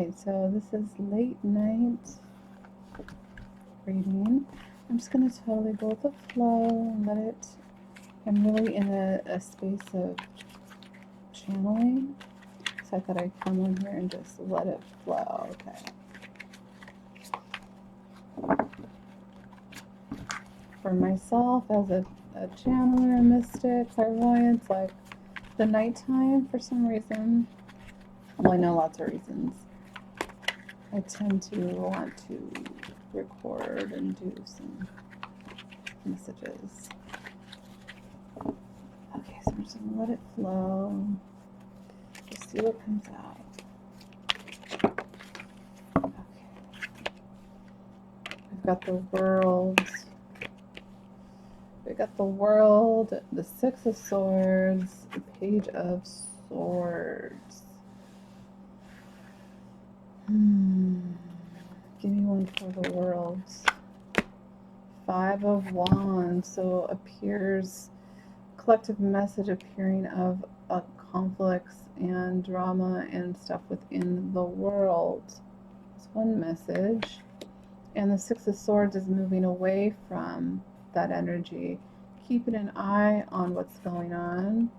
right, so this is late night reading. I'm just going to totally go with the flow and let it. I'm really in a space of channeling, so I thought I'd come on here and just let it flow. Okay. For myself, as a channeler, a mystic, clairvoyance, like the nighttime, for some reason, well, I know lots of reasons, I tend to want to record and do some messages. Okay, so I'm just going to let it flow. Just see what comes out. Okay. We've got the world. We got the world, the Six of Swords, the Page of Swords. Give me one for the world. Five of Wands. So appears collective message appearing of conflicts and drama and stuff within the world. That's one message. And the Six of Swords is moving away from that energy, keeping an eye on what's going on,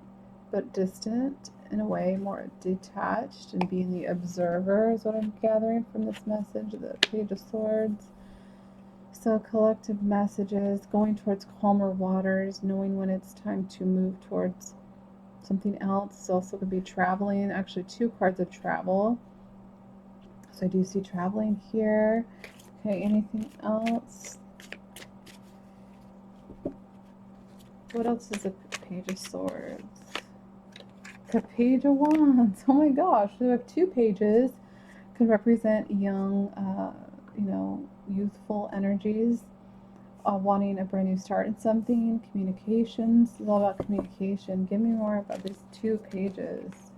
but distant in a way, more detached, and being the observer is what I'm gathering from this message, the Page of Swords. So collective messages, going towards calmer waters, knowing when it's time to move towards something else. It's also could be traveling, actually two cards of travel. So I do see traveling here. Okay, anything else? What else is a Page of Swords? The Page of Wands. Oh my gosh, we have two pages. Could represent young, youthful energies, wanting a brand new start in something. Communications. It's all about communication. Give me more about these two pages.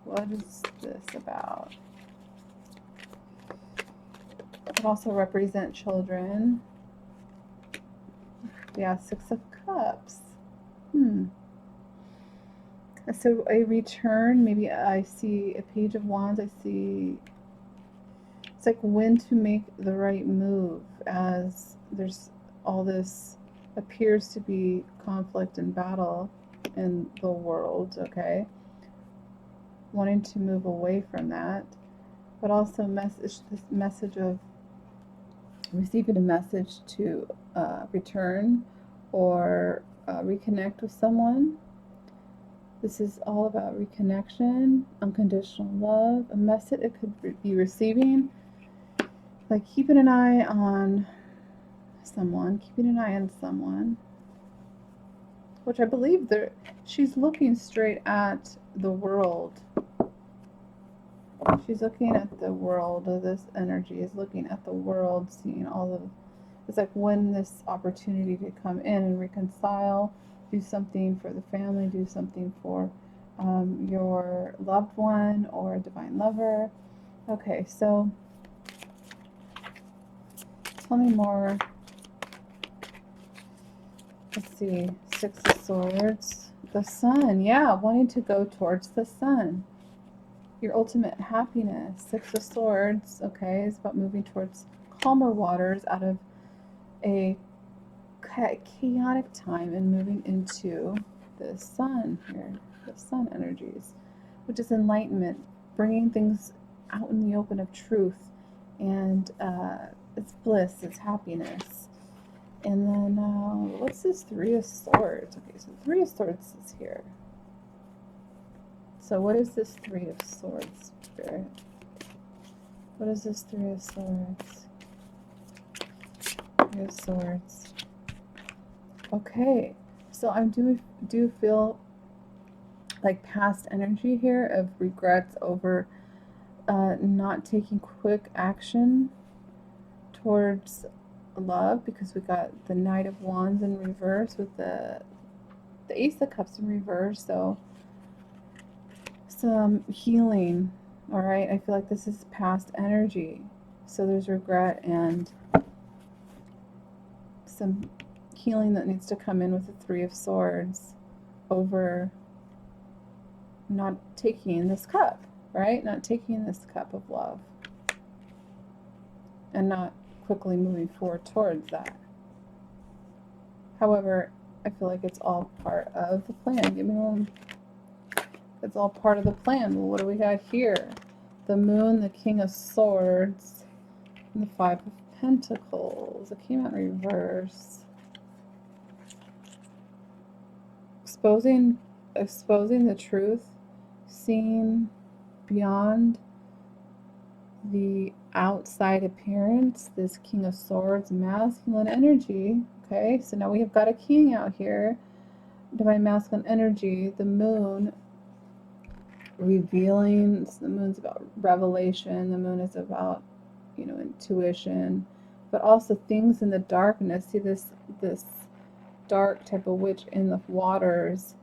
What is this about? It could also represent children. Yeah, Six of Cups. So a return, maybe I see a Page of Wands, I see, it's like when to make the right move, as there's all this appears to be conflict and battle in the world, okay? Wanting to move away from that, but also this message of receiving a message to return or reconnect with someone. This is all about reconnection, unconditional love, a message it could be receiving, like keeping an eye on someone, which I believe she's looking straight at the world. She's looking at the world, or this energy is looking at the world, seeing all of, it's like when this opportunity to come in and reconcile, do something for the family, do something for your loved one or a divine lover. Okay, so tell me more. Let's see, Six of Swords, the Sun. Yeah, wanting to go towards the sun. Your ultimate happiness. Six of Swords, okay, is about moving towards calmer waters out of a chaotic time and moving into the sun here, the sun energies, which is enlightenment, bringing things out in the open of truth, and it's bliss, it's happiness. And then what's this Three of Swords? Okay, so Three of Swords is here. So what is this Three of Swords, Spirit? What is this Three of Swords? Three of Swords. Okay, so I do feel like past energy here of regrets over not taking quick action towards love, because we got the Knight of Wands in reverse with the Ace of Cups in reverse. So some healing. All right, I feel like this is past energy, so there's regret and some healing that needs to come in with the Three of Swords over not taking this cup, right? Not taking this cup of love and not quickly moving forward towards that. However, I feel like it's all part of the plan. Give me one. It's all part of the plan. Well, what do we got here? The Moon, the King of Swords, and the Five of Pentacles. It came out in reverse. Exposing the truth, seeing beyond the outside appearance. This King of Swords, masculine energy. Okay, so now we have got a king out here. Divine masculine energy. The Moon, revealing. So the Moon's about revelation. The Moon is about, intuition, but also things in the darkness. See this dark type of witch in the waters,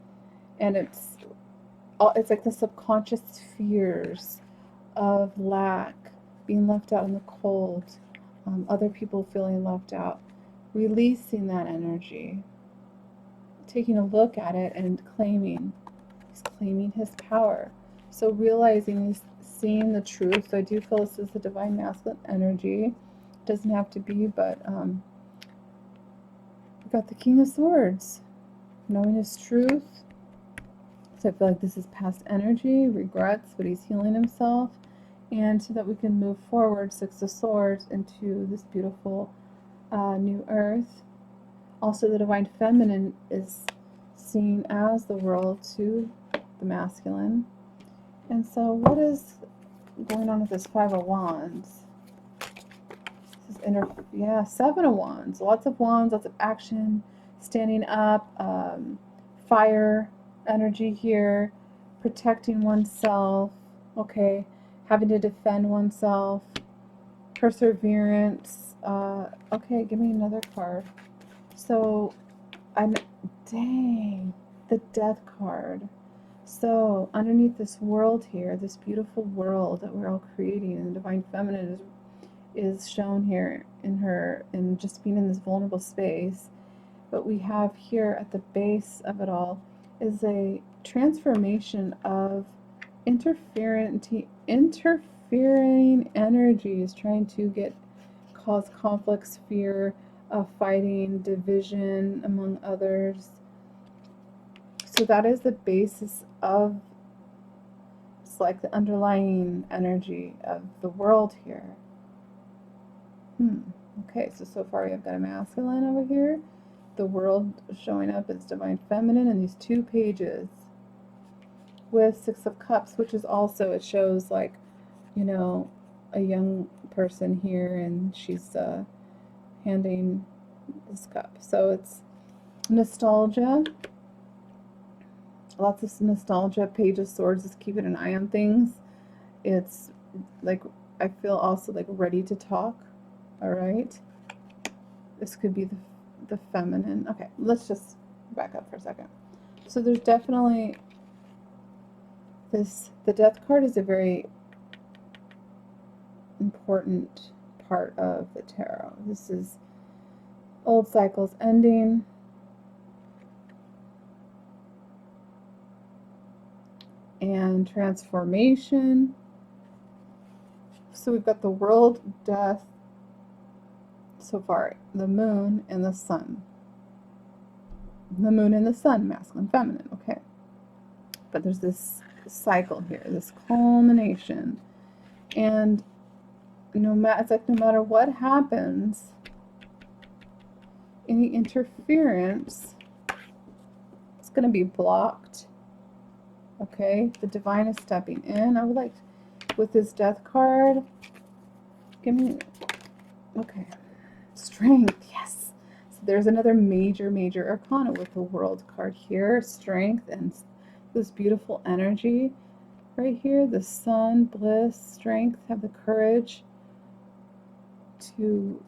and it's like the subconscious fears of lack, being left out in the cold, other people feeling left out, releasing that energy, taking a look at it and claiming his power. So realizing he's seeing the truth. So I do feel this is the divine masculine energy. It doesn't have to be, but we've got the King of Swords, knowing his truth. So I feel like this is past energy, regrets, but he's healing himself. And so that we can move forward, Six of Swords, into this beautiful new earth. Also, the divine feminine is seen as the world to the masculine. And so what is going on with this Five of Wands? This is Seven of Wands. Lots of wands, lots of action, standing up, fire energy here, protecting oneself, okay, having to defend oneself, perseverance. Okay, give me another card. So, dang, the Death card. So, underneath this world here, this beautiful world that we're all creating, and the divine feminine is shown here in just being in this vulnerable space. But we have here at the base of it all is a transformation of interfering energies trying to cause conflicts, fear, fighting, division among others. So that is the basis of, it's like the underlying energy of the world here. Okay, so far we've got a masculine over here. The world showing up as divine feminine in these two pages with Six of Cups, which is also, it shows like, a young person here, and she's handing this cup. So it's nostalgia. Lots of nostalgia. Page of Swords is keeping an eye on things. It's like, I feel also like ready to talk. All right. This could be the feminine. Okay, let's just back up for a second. So there's definitely the Death card is a very important part of the tarot. This is old cycles ending. And transformation. So we've got the world, death, so far, the moon and the sun. The moon and the sun, masculine, feminine, okay. But there's this cycle here, this culmination. And it's like no matter what happens, any interference, it's going to be blocked. Okay, the divine is stepping in. I would like, with this Death card, give me, okay, strength, yes. So there's another major arcana with the World card here, strength, and this beautiful energy right here, the sun, bliss, strength, have the courage to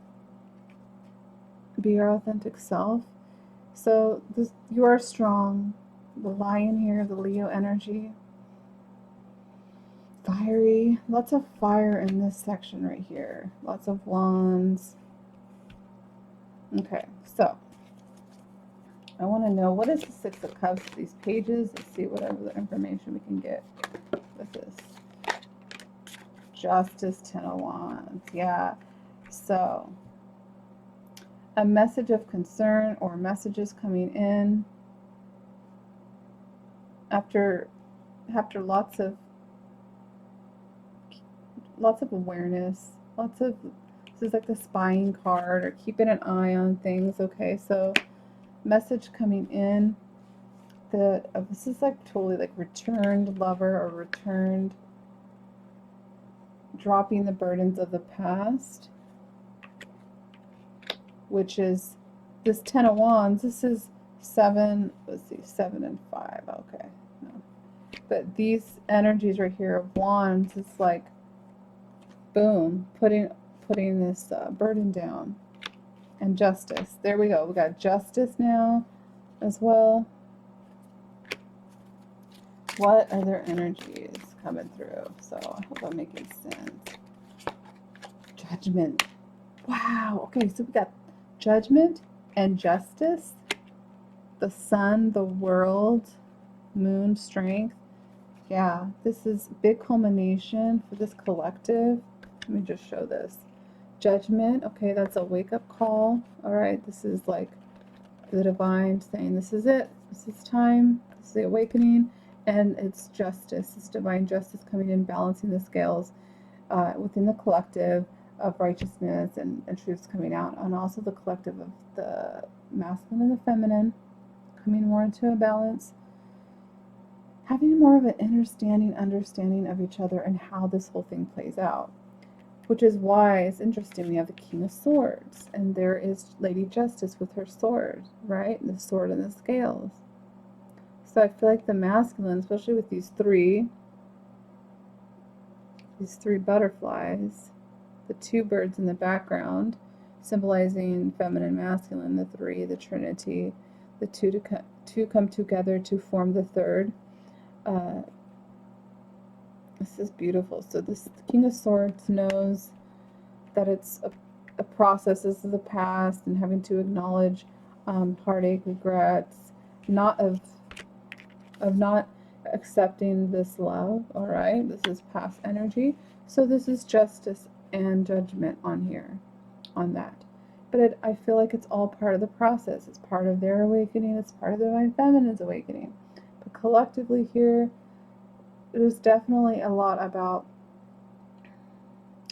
be your authentic self. So you are strong. The Lion here, the Leo energy. Fiery. Lots of fire in this section right here. Lots of wands. Okay, so I want to know, what is the Six of Cups, these pages? Let's see what other information we can get with this. Justice, Ten of Wands. Yeah. So a message of concern or messages coming in after lots of awareness, this is like the spying card or keeping an eye on things. Okay, so message coming in that this is like totally like returned lover or returned, dropping the burdens of the past, which is this Ten of Wands. This is 7, let's see, 7 and 5. Okay, no. But these energies right here of Wands, it's like boom, putting this burden down. And Justice. There we go. We got Justice now as well. What other energies coming through? So I hope I'm making sense. Judgment. Wow. Okay, so we got Judgment and Justice. The Sun, the World, Moon, Strength. Yeah, this is big culmination for this collective. Let me just show this. Judgment. Okay, that's a wake-up call. All right, this is like the divine saying this is it. This is time. This is the awakening. And it's justice. It's divine justice coming in, balancing the scales within the collective of righteousness and truths coming out. And also the collective of the masculine and the feminine coming more into a balance. Having more of an understanding of each other and how this whole thing plays out. Which is why it's interesting. We have the King of Swords, and there is Lady Justice with her sword, right? The sword and the scales. So I feel like the masculine, especially with these three butterflies, the two birds in the background, symbolizing feminine, masculine, the three, the Trinity, the two come together to form the third. This is beautiful. So this King of Swords knows that it's a process. This is the past and having to acknowledge heartache, regrets, not accepting this love. All right, this is past energy. So this is justice and judgment on here, on that. But I feel like it's all part of the process. It's part of their awakening. It's part of the divine feminine's awakening. But collectively here, there's definitely a lot about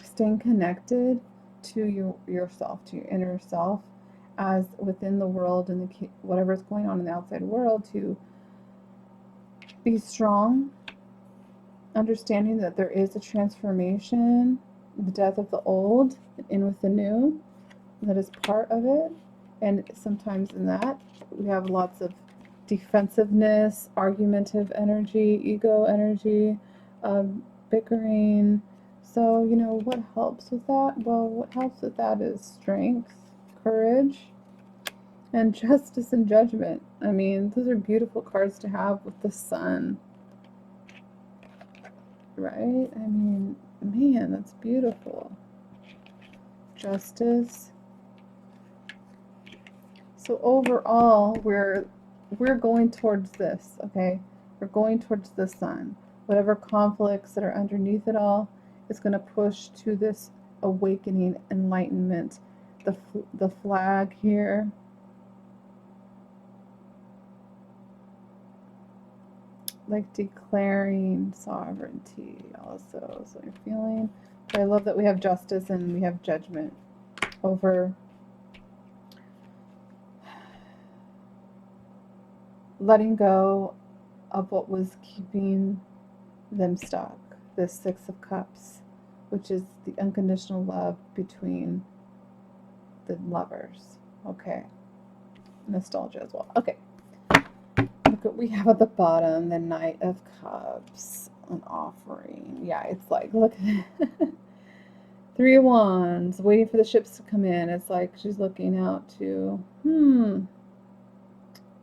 staying connected to yourself, to your inner self, as within the world and whatever's going on in the outside world, to be strong, understanding that there is a transformation, the death of the old, in with the new, that is part of it. And sometimes in that, we have lots of defensiveness, argumentative energy, ego energy, bickering. So, you know, what helps with that? Well, what helps with that is strength, courage, and justice and judgment. I mean, those are beautiful cards to have with the Sun. Right? I mean, man, that's beautiful. Justice. So overall, we're going towards this, okay? We're going towards the Sun. Whatever conflicts that are underneath it all is going to push to this awakening, enlightenment. The flag here, like declaring sovereignty also. So I'm feeling, but I love that we have justice and we have judgment over letting go of what was keeping them stuck. The Six of Cups, which is the unconditional love between the lovers. Okay. Nostalgia as well. Okay. Look what we have at the bottom, the Knight of Cups, an offering. Yeah, it's like, look at Three of Wands, waiting for the ships to come in. It's like she's looking out to,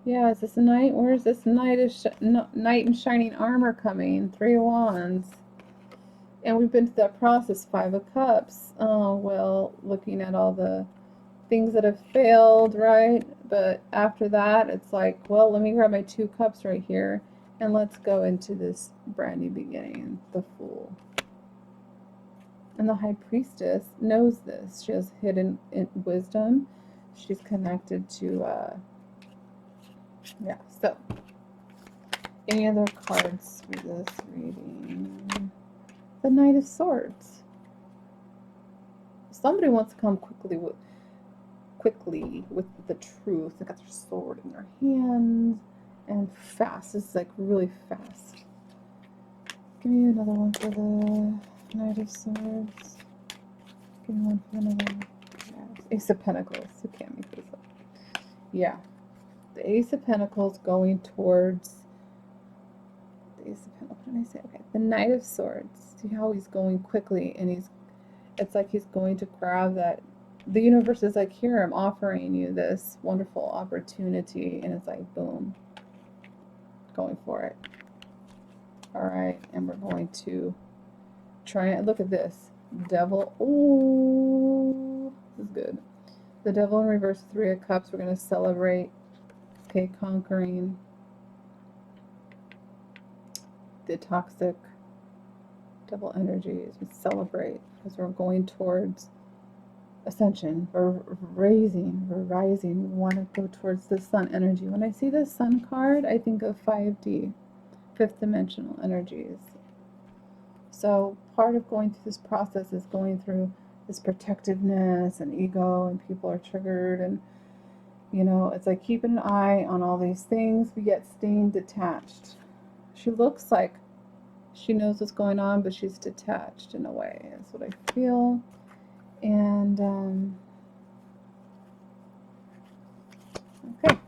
yeah, is this a knight? Where is this knight in shining armor coming? Three of Wands. And we've been through that process, Five of Cups. Oh, well, looking at all the things that have failed, right? But after that, it's like, well, let me grab my 2 cups right here and let's go into this brand new beginning, the Fool. And the High Priestess knows this. She has hidden wisdom. She's connected to, yeah. So, any other cards for this reading? The Knight of Swords. Somebody wants to come quickly with the truth. They got their sword in their hands, and fast. It's like really fast. Give me another one for the Knight of Swords. Give me one for another. Yes. Ace of Pentacles. You can't make this up. Yeah. The Ace of Pentacles going towards the Ace of Pentacles. What did I say? Okay. The Knight of Swords. See how he's going quickly, and it's like he's going to grab that. The universe is like, here, I'm offering you this wonderful opportunity, and it's like, boom, going for it. All right, and we're going to try and look at this. Devil. Oh, this is good. The Devil in reverse, 3 of Cups. We're going to celebrate, okay, conquering the toxic devil energies. We celebrate because we're going towards ascension. We're rising. We want to go towards the sun energy. When I see the sun card, I think of 5D, fifth dimensional energies. So part of going through this process is going through this protectiveness and ego, and people are triggered, and you know, it's like keeping an eye on all these things, but yet staying detached. She looks like she knows what's going on, but she's detached in a way. That's what I feel. And okay,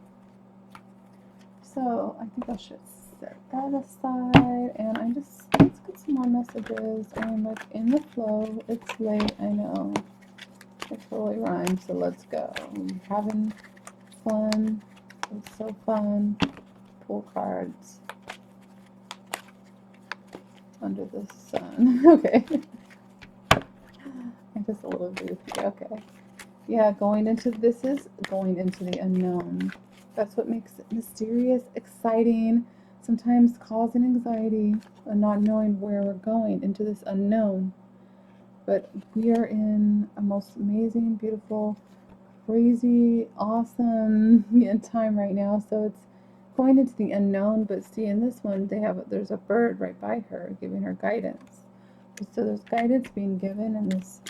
so I think I should set that aside, and let's get some more messages. I'm like in the flow. It's late, I know. It totally rhymes, so let's go. I'm having fun. It's so fun. Pull cards under the sun. Okay. I'm just a little goofy. Okay. Yeah, this is going into the unknown. That's what makes it mysterious, exciting, sometimes causing anxiety, and not knowing where we're going into this unknown. But we are in a most amazing, beautiful, crazy, awesome time right now. So it's going into the unknown. But see, in this one, there's a bird right by her giving her guidance. So there's guidance being given in this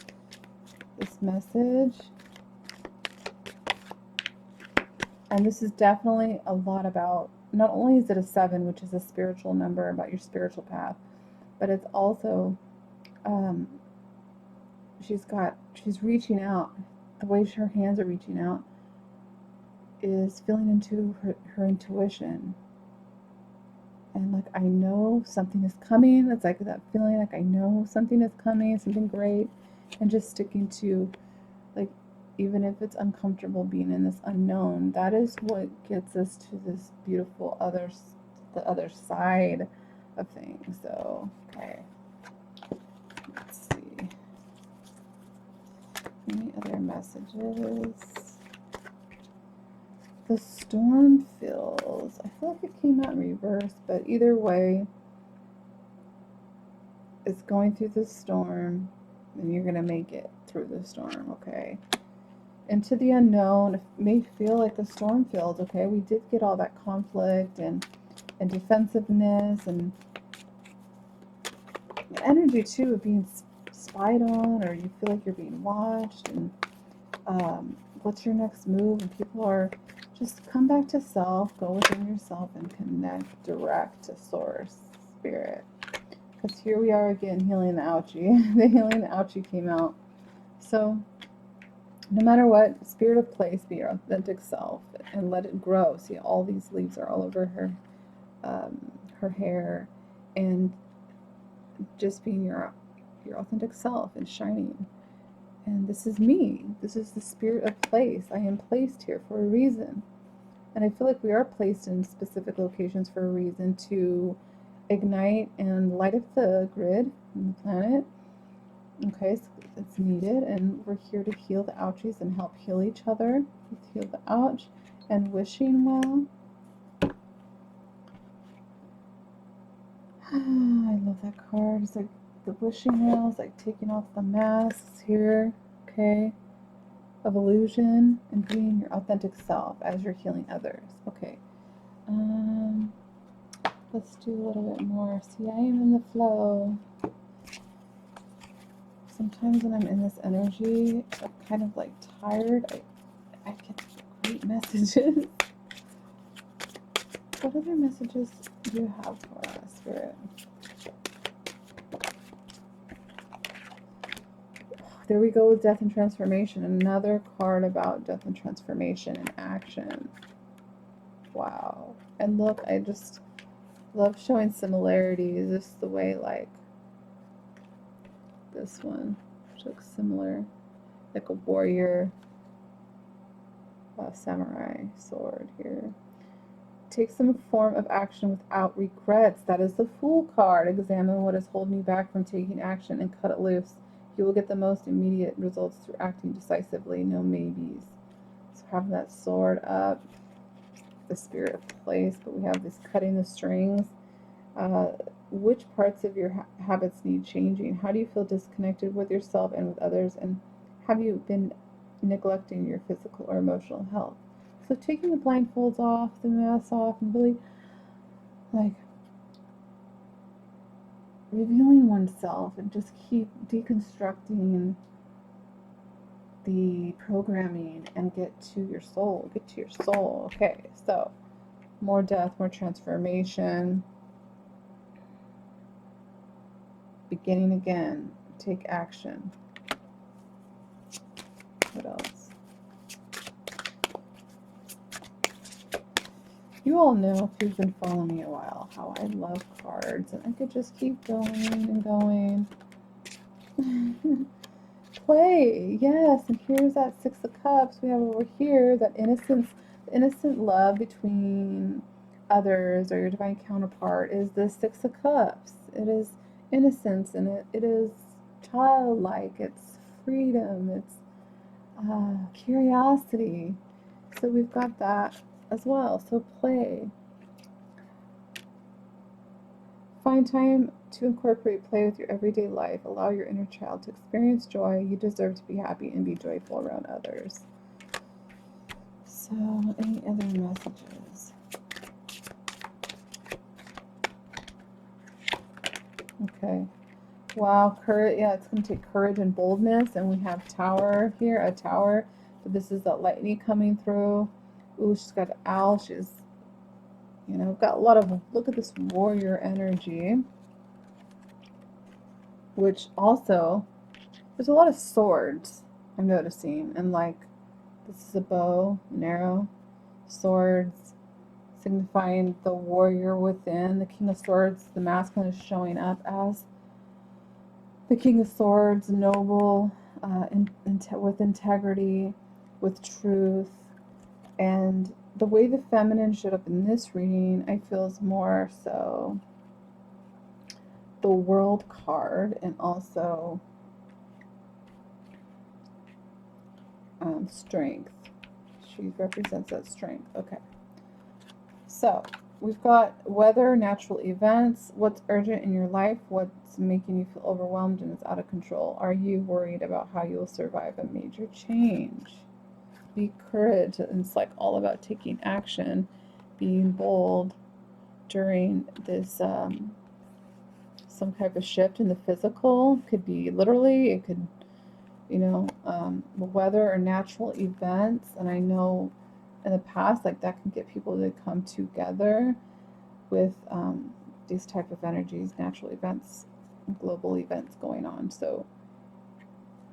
message. And this is definitely a lot about, not only is it a 7, which is a spiritual number about your spiritual path, but it's also, she's reaching out. The way her hands are reaching out is feeling into her intuition. And like, I know something is coming. It's like that feeling like I know something is coming, something great. And just sticking to, like, even if it's uncomfortable being in this unknown, that is what gets us to this beautiful the other side of things. So, okay. Let's see. Any other messages? The storm fills. I feel like it came out in reverse, but either way, it's going through the storm, and you're going to make it through the storm, okay? Into the unknown. It may feel like the storm fills, okay? We did get all that conflict and defensiveness and energy too of being spied on, or you feel like you're being watched, and what's your next move? And people are just come back to self, go within yourself, and connect direct to source, spirit. Because here we are again, healing the ouchie. The healing the ouchie came out. So no matter what, spirit of place, be your authentic self and let it grow. See, all these leaves are all over her hair, and just being your authentic self and shining. And this is me. This is the spirit of place. I am placed here for a reason. And I feel like we are placed in specific locations for a reason, to ignite and light up the grid and the planet. Okay, so it's needed, and we're here to heal the ouchies and help heal each other. Let's heal the ouch, and wishing well. I love that card. It's like the wishing well is like taking off the masks here, okay, of illusion and being your authentic self as you're healing others. Okay. Let's do a little bit more. See, I am in the flow. Sometimes when I'm in this energy, I'm kind of like tired. I get great messages. What other messages do you have for us, Spirit? There we go with death and transformation. Another card about death and transformation and action. Wow. And look, I just love showing similarities. Just the way, like, this one looks similar. Like a warrior, samurai sword here. Take some form of action without regrets. That is the Fool card. Examine what is holding you back from taking action and cut it loose. You will get the most immediate results through acting decisively. No maybes. So having that sword up, the spirit of place, but we have this cutting the strings. Which parts of your habits need changing? How do you feel disconnected with yourself and with others? And have you been neglecting your physical or emotional health? So taking the blindfolds off, the masks off, and really like revealing oneself and just keep deconstructing the programming and get to your soul. Get to your soul. Okay, so more death, more transformation. Beginning again. Take action. What else? You all know, if you've been following me a while, how I love cards, and I could just keep going and going. Play, yes, and here's that Six of Cups we have over here, that innocence, innocent love between others or your divine counterpart is the Six of Cups. It is innocence, and it is childlike, it's freedom, it's curiosity. So we've got that as well. So play. Find time to incorporate play with your everyday life. Allow your inner child to experience joy. You deserve to be happy and be joyful around others. So, any other messages? Okay. Wow, courage. Yeah, it's going to take courage and boldness. And we have tower here, a tower. So this is that lightning coming through. Ooh, she's got an owl. She's, you know, got a lot of, look at this warrior energy. Which also, there's a lot of swords I'm noticing. And like, this is a bow, an arrow, swords, signifying the warrior within. The King of Swords, the masculine is showing up as the King of Swords, noble, with integrity, with truth. And the way the feminine showed up in this reading, I feel is more so the World card, and also strength. She represents that strength. Okay. So we've got weather, natural events, what's urgent in your life, what's making you feel overwhelmed and is out of control. Are you worried about how you'll survive a major change? Be courage. And it's like all about taking action, being bold during this some type of shift in the physical. Could be literally, it could, you know, weather or natural events. And I know in the past, like, that can get people to come together with these type of energies, natural events, global events going on. So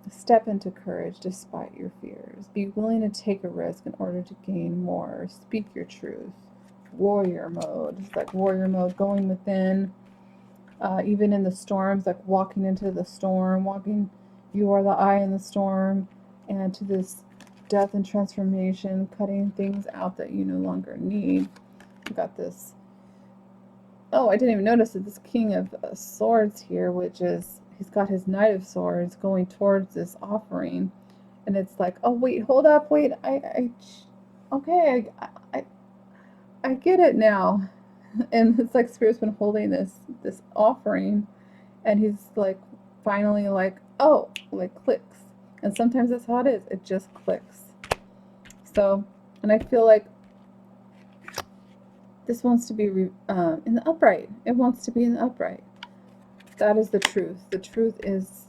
step into courage despite your fears. Be willing to take a risk in order to gain more. Speak your truth. Warrior mode. It's like warrior mode, going within, even in the storms, like walking into the storm, you are the eye in the storm, and to this death and transformation, cutting things out that you no longer need. We got this, oh, I didn't even notice it, this King of Swords here, which is, he's got his Knight of Swords going towards this offering, and it's like, oh wait, hold up, wait, okay, I get it now. And it's like Spirit's been holding this offering, And he's like, finally, like, oh, like clicks. And sometimes that's how it is, it just clicks. So, and I feel like this wants to be in the upright. It wants to be in the upright. That is the truth. The truth is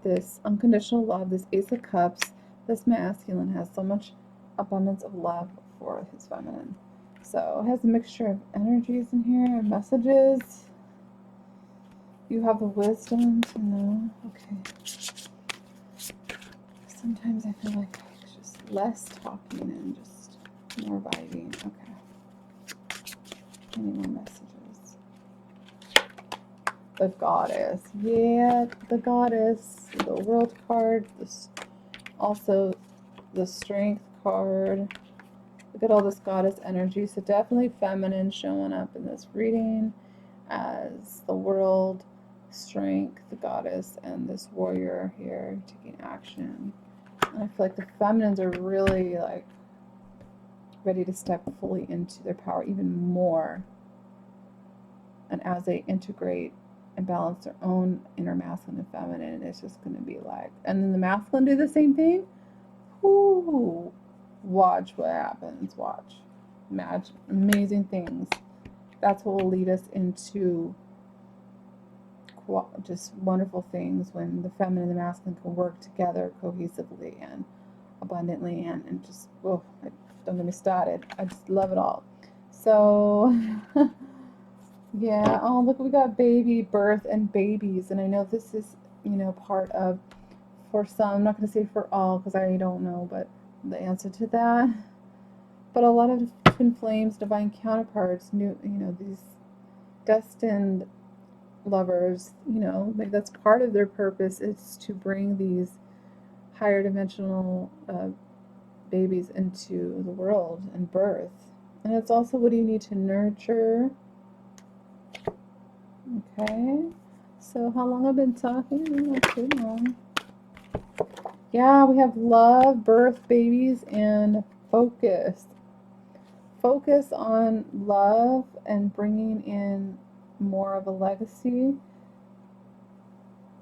this unconditional love, this Ace of Cups. This masculine has so much abundance of love for his feminine. So it has a mixture of energies in here, messages. You have the wisdom to know. Okay. Sometimes I feel like it's just less talking and just more vibing. Okay. Any more messages? The Goddess. Yeah, the Goddess. The World card. Also the Strength card. Look at all this Goddess energy. So definitely feminine showing up in this reading as the World, Strength, the Goddess, and this warrior here taking action. And I feel like the feminines are really like ready to step fully into their power even more. And as they integrate and balance their own inner masculine and feminine, it's just going to be like, and then the masculine do the same thing. Ooh, watch what happens. Watch. Magic, amazing things. That's what will lead us into just wonderful things when the feminine and the masculine can work together cohesively and abundantly and just, oh, don't get me started. I just love it all. So, yeah. Oh, look, we got baby, birth, and babies. And I know this is, part of, for some, I'm not going to say for all because I don't know, but the answer to that. But a lot of twin flames, divine counterparts, these destined lovers, like that's part of their purpose is to bring these higher dimensional babies into the world and birth. And it's also, what do you need to nurture? Okay. So how long I've been talking? Not too long. Yeah, we have love, birth, babies, and focus. Focus on love and bringing in more of a legacy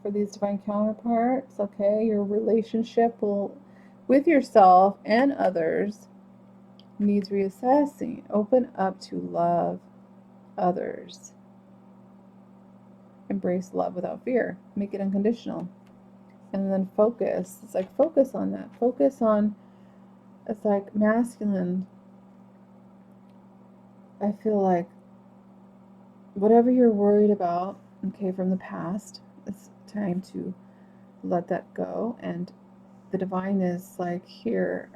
for these divine counterparts. Okay, your relationship with yourself and others needs reassessing. Open up to love others. Embrace love without fear. Make it unconditional. And then focus. It's like focus on that. Focus on, it's like masculine. I feel like whatever you're worried about, okay, from the past, it's time to let that go. And the divine is like, here,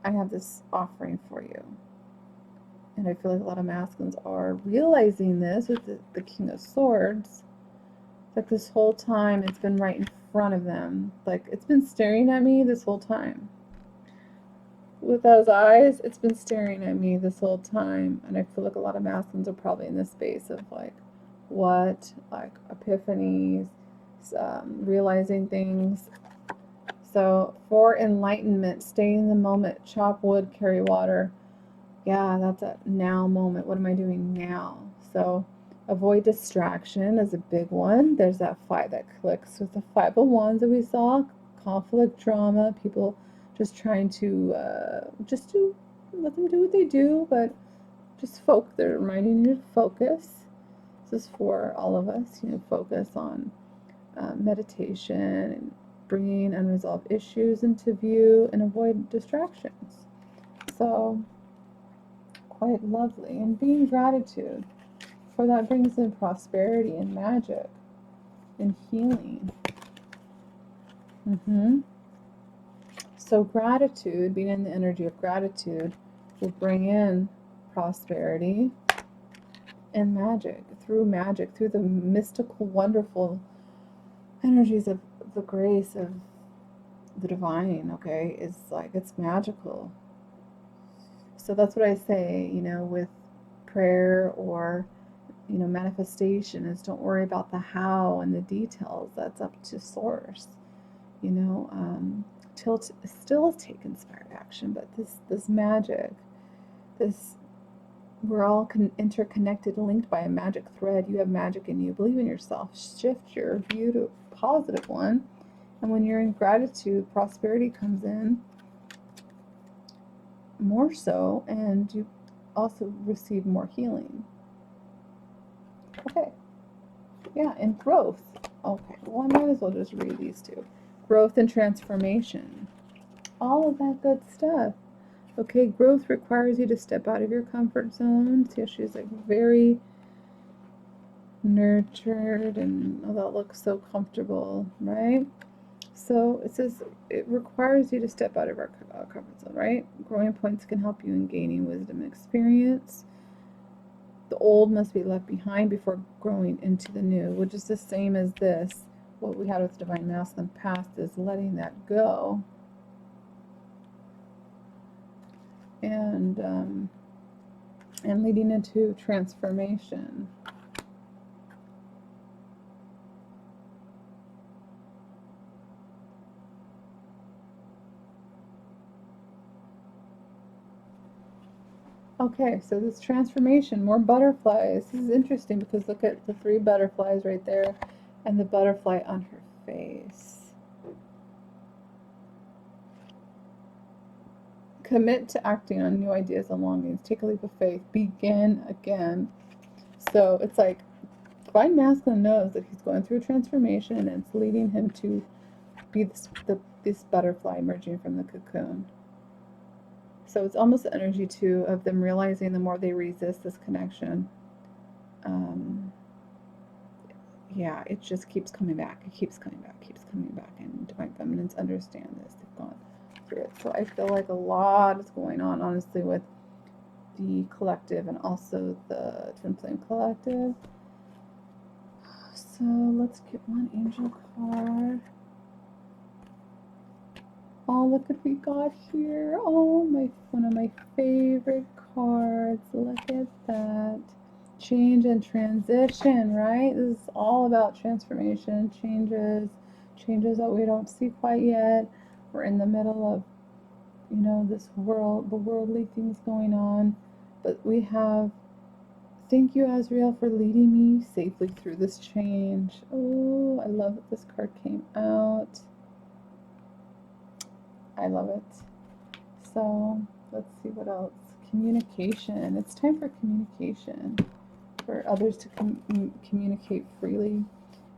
I have this offering for you. And I feel like a lot of masculines are realizing this with the King of Swords. Like this whole time, it's been right in front of them. Like it's been staring at me this whole time. With those eyes, it's been staring at me this whole time. And I feel like a lot of masculines are probably in this space of like, what? Like epiphanies, realizing things. So for enlightenment, stay in the moment, chop wood, carry water. Yeah, that's a now moment. What am I doing now? So avoid distraction is a big one. There's that five that clicks with the 5 of Wands that we saw. Conflict, drama, people just trying to just do, let them do what they do, but just they're reminding you to focus. This is for all of us, focus on meditation and bringing unresolved issues into view and avoid distractions. So quite lovely. And being gratitude, for that brings in prosperity and magic and healing. So gratitude, being in the energy of gratitude, will bring in prosperity and magic, through the mystical, wonderful energies of the grace of the divine. Okay, it's like, it's magical. So that's what I say, with prayer or manifestation, is don't worry about the how and the details. That's up to source. Still take inspired action, but this magic, this we're all interconnected, linked by a magic thread. You have magic in you. Believe in yourself. Shift your view to a positive one. And when you're in gratitude, prosperity comes in more so, and you also receive more healing. Okay. Yeah, and growth. Okay, well, I might as well just read these two. Growth and transformation. All of that good stuff. Okay, growth requires you to step out of your comfort zone. See how she's like very nurtured, and oh, that looks so comfortable, right? So it says it requires you to step out of our comfort zone, right? Growing points can help you in gaining wisdom and experience. The old must be left behind before growing into the new, which is the same as this. What we had with Divine Masculine past is letting that go. And leading into transformation. Okay, so this transformation, more butterflies. This is interesting because look at the 3 butterflies right there and the butterfly on her face. Commit to acting on new ideas and longings. Take a leap of faith. Begin again. So it's like Divine Masculine knows that he's going through a transformation and it's leading him to be this butterfly emerging from the cocoon. So it's almost the energy too of them realizing the more they resist this connection, yeah, it just keeps coming back. It keeps coming back, keeps coming back. And Divine Feminines understand this. They've gone through it. So I feel like a lot is going on, honestly, with the collective and also the Twin Flame Collective. So let's get one angel card. Oh, look what we got here. Oh, one of my favorite cards. Look at that. Change and transition, right? This is all about transformation, changes that we don't see quite yet. We're in the middle of, this world, the worldly things going on. But we have, thank you, Azrael, for leading me safely through this change. Oh, I love that this card came out. I love it. So let's see what else. Communication. It's time for communication, for others to communicate freely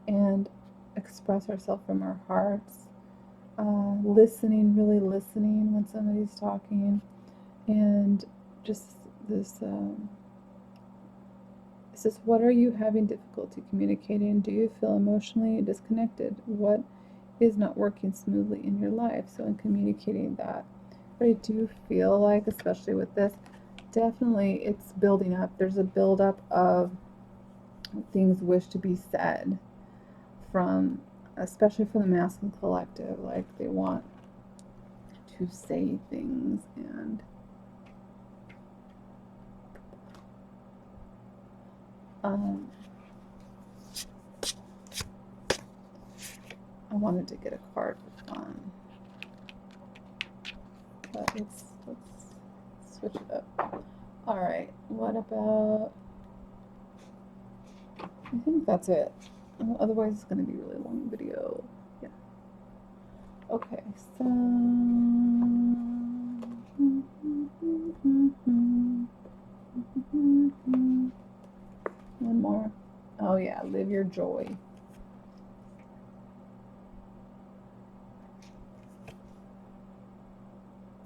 and express ourselves from our hearts. Listening, really listening when somebody's talking, and just this. It says, what are you having difficulty communicating? Do you feel emotionally disconnected? What is not working smoothly in your life? So in communicating that, but I do feel like, especially with this, definitely it's building up. There's a buildup of things wish to be said from, especially from the Masculine Collective. Like they want to say things, and I wanted to get a card for fun, but let's switch it up. All right, what about, I think that's it. Otherwise it's going to be a really long video. Yeah. Okay, so one more. Oh yeah, live your joy.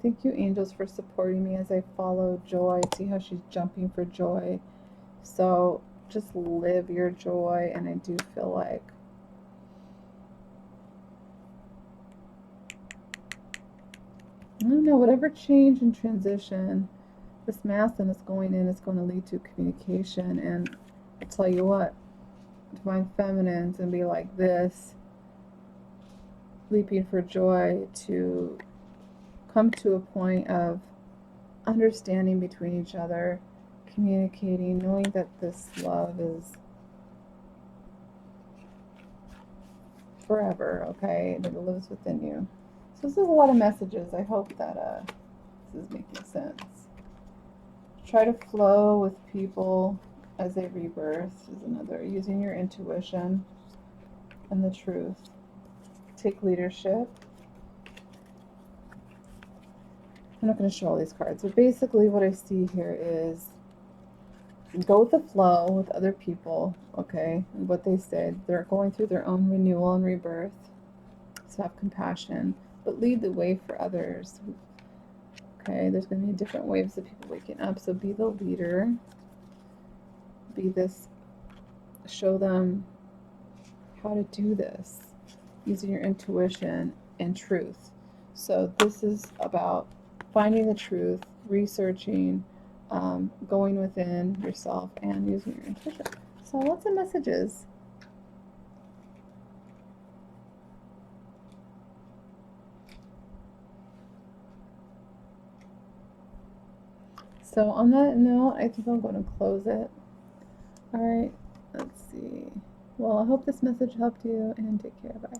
Thank you, angels, for supporting me as I follow joy. See how she's jumping for joy. So just live your joy. And I do feel like I don't know, whatever change and transition this Masculine is going in is going to lead to communication. And I tell you what, Divine Feminines and be like this, leaping for joy to come to a point of understanding between each other, communicating, knowing that this love is forever, okay, that it lives within you. So this is a lot of messages. I hope that this is making sense. Try to flow with people as they rebirth is another. Using your intuition and the truth. Take leadership. I'm not going to show all these cards, but basically what I see here is go with the flow with other people, okay? And what they said, they're going through their own renewal and rebirth. So have compassion, but lead the way for others. Okay, there's going to be different waves of people waking up, so be the leader. Be this, show them how to do this using your intuition and truth. So this is about finding the truth, researching, going within yourself and using your intuition. So lots of messages. So on that note, I think I'm going to close it. All right, let's see. Well, I hope this message helped you, and take care. Bye.